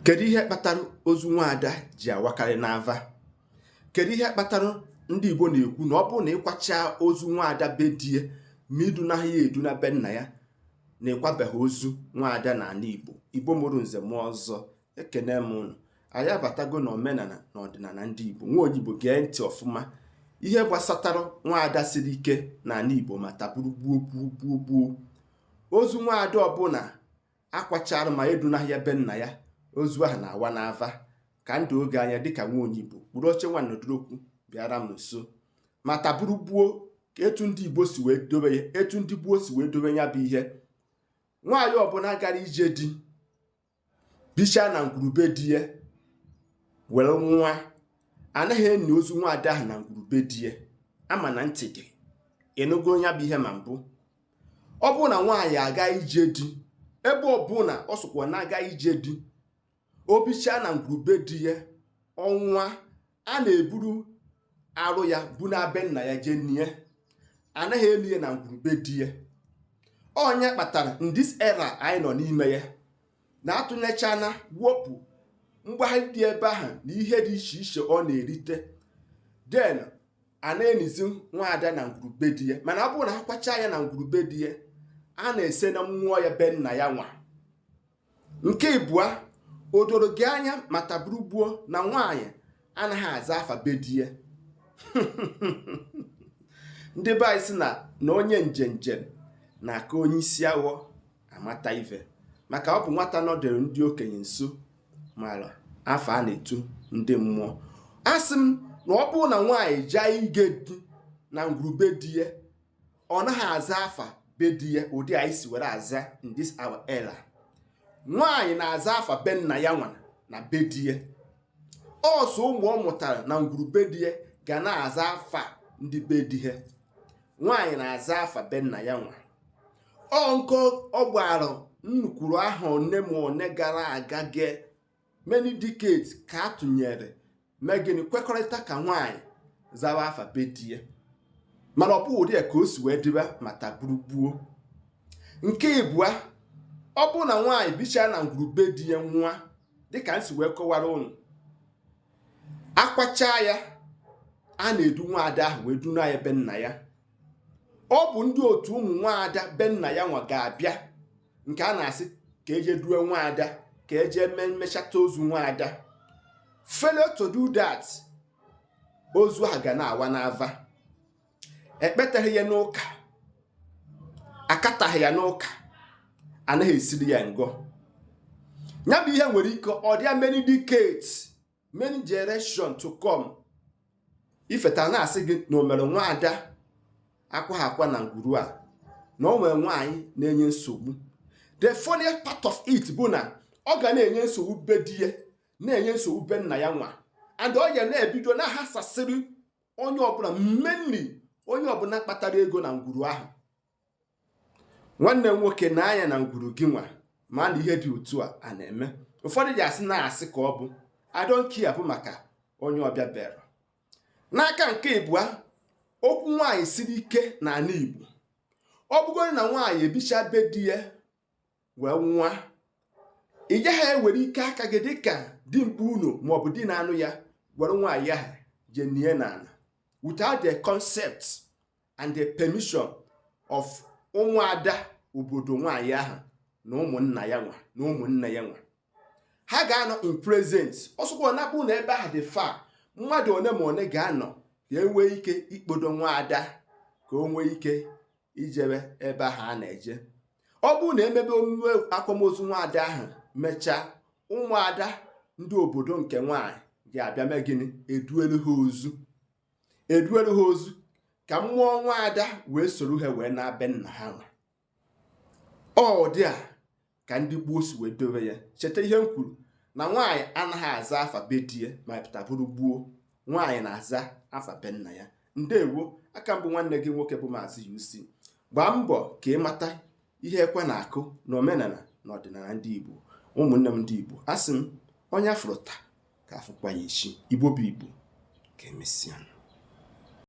Kedu ihe kpatara ozu nwaada ji awakarị n'ava? Kedu ihe kpatara ndị Igbo na-ekwu na ọ bụrụ na ịkwacha ozu nwaada be die ma idunaghị ya eduna be nna ya na ịkwabeghị ozu nwaada n'ala Igbo? Igbo mụrụ nze mụọ ọzọ, ekene m unu. Anyị abatago na omenala na ọdịnala ndị Igbo. Nwa Igbo gee ntị ọfụma. Ihe gbasatara nwaada siri ike n'ala Igbo ma taburu gbuo. Ozu nwaada ọbụla akwachara ma edunaghị ya be nna ya, ozu ahụ na-awa n'ava ka ndụ oge anya dịka nwa Igbo kpụrụ oche nwanọdụrokwu bịara m nso ma taburu gbuo ka etu ndị Igbo si wee dobe ya, etu ndị gboo si wee dobe ya bụ ihe. Nwaanyị ọbụla gara ije di bichaa na ngwurube di ya were nwa, anaghị eni ozu nwaada ahụ na ngwurube di ya, ama na ntị dị enugo ya bụ ihe ma mbụ. Ọ bụrụ na nwaanyị aga ije di, ebe ọbụla ọ sokwa na-aga ije di, o bichaa na ngwurube di ya, ọnwa a na-eburu arụ ya bu na be nna ya jee nie, anaghị eni ya na ngwurube di ya. Onye kpatara in this era anyị nọ n'ime ya na-atụnyechana wopụ mgbagharị dị ebe ahụ na ihe dị iche iche ọ na-erite, den a na-enizi nwaada na ngwurube di ya. Mana ọ bụrụ na akwacha ya na ngwurube di ya, a na-ese na mmụọ ya be nna ya nwa. Nke ịbụa, o doro gị anya ma taburu gbuo na nwaanyị anaghị aza afa be di ya. Ndị be anyị sị na onye njenjem na-aka onye isi awọ amata ife, maka ọ bụ nwata nọdụrụ ndị okenye nso mara afọ a na-etu ndị mmụọ. A sị m na ọ bụrụ na nwaanyị jaa ige di na ngwurube di ya, ọ naghị aza afa be di ya ụdị anyị si were aza in this our era. Nwaanyị na-aza afa be nna ya nwa na be di ya. Ọsọ ụmụ ọ mụtara na ngwurube di ya ga na-aza afa ndị be di ya. Nwaanyị na-aza afa be nna ya nwa. Ọ nke ọ gbara nnukwuru ahụ one ma one gara aga ge many decades ka a tụnyere megịnị kwekọrịta ka nwaanyị zawa afa be di ya. Mana ọ bụ ụdị ya ka o si wee dịba ma taburu gbuo. Nke ịbụa, ọ bụ na nwaanyị bichaa na ngwurube di ya nwa, dịka nsi wee kọwara unu, akwacha ya, a na-edu nwaada ahụ wee duna ya be nna ya. Ọ bụ ndị otu ụmụ nwaada be nna ya nwa ga-abịa, nke a na-asị ka eje duo nwaada, ka eje mmechata ozu nwaada. Failure to do that, ozu ahụ ga na-awa n'ava. Ekpeteghị ya n'ụka, akataghị ya n'ụka, anaghị esiri ya ngọ. Ya bụ ihe nwere ike ọ dịa many decades, many generations to come. Ifeta na-asị gị na o mere nwaada akwa na ngwuru a, na o nwere nwaanyị na-enye nsogbu. The funniest part of it bụ na ọ ga na-enye nsogbu be di ya, na-enye nsogbu be nna ya nwa, and ọ ya na-ebido na-ahasasịrị onye ọbụla, mmenli onye ọbụla kpatara ego na ngwuru ahụ. Nwanne nwoke na-anya na ngwuru gị nwa ma na ihe dị otu a na-eme. Ụfọdụ ji asị na-asị ka ọ bụ I don't care bụ maka onye ọbịa bịara. N'aka nke ịbụa, okwu nwaanyị siri ike n'ala Igbo. Ọ bụgoro na nwaanyị ebicha be di ya wee nwa, ị gaghị ewere ike aka gị dịka dimkpa unu maọbụ di na anụ ya were nwaanyị ahụ je nie n'ala without the concept and the permission of ụmụada obodo nwaanyị ahụ na ụmụnna ya nwa na ụmụnne ya nwa. Ha ga-anọ in present. Ọsọkwa na bụ na ebe ahụ dị fa, mmadụ one ma one ga-anọ ka enwee ike ikpodo nwaada ka o nwee ike ijebe ebe ahụ a na-eje. Ọ bụrụ na emebe omume akwamozu nwaada ahụ mechaa, ụmụada ndị obodo nke nwaanyị ga-abịa mee gịnị? Eduelu ha ozu ka mmụọ nwaada wee soro ha wee na-abe nna ha nwa. Ọ dị a ka ndị gboo si wee dobe ya. Cheta ihe m kwuru na nwaanyị anaghị aza afa be di ya ma taburu gbuo. Nwaanyị na-aza afa be nna ya. Ndewo, aka mbụ nwanne gị nwoke bụ Maazị UC. Gbaa mbọ ka ị mata ihe ekwe na-akụ na omenala na ọdịnala ndị Igbo. Ụmụnne m ndị Igbo, asị m onye afụrụ taa ka afụkwa ya echi. Igbo bụ Igbo, ka emesịa.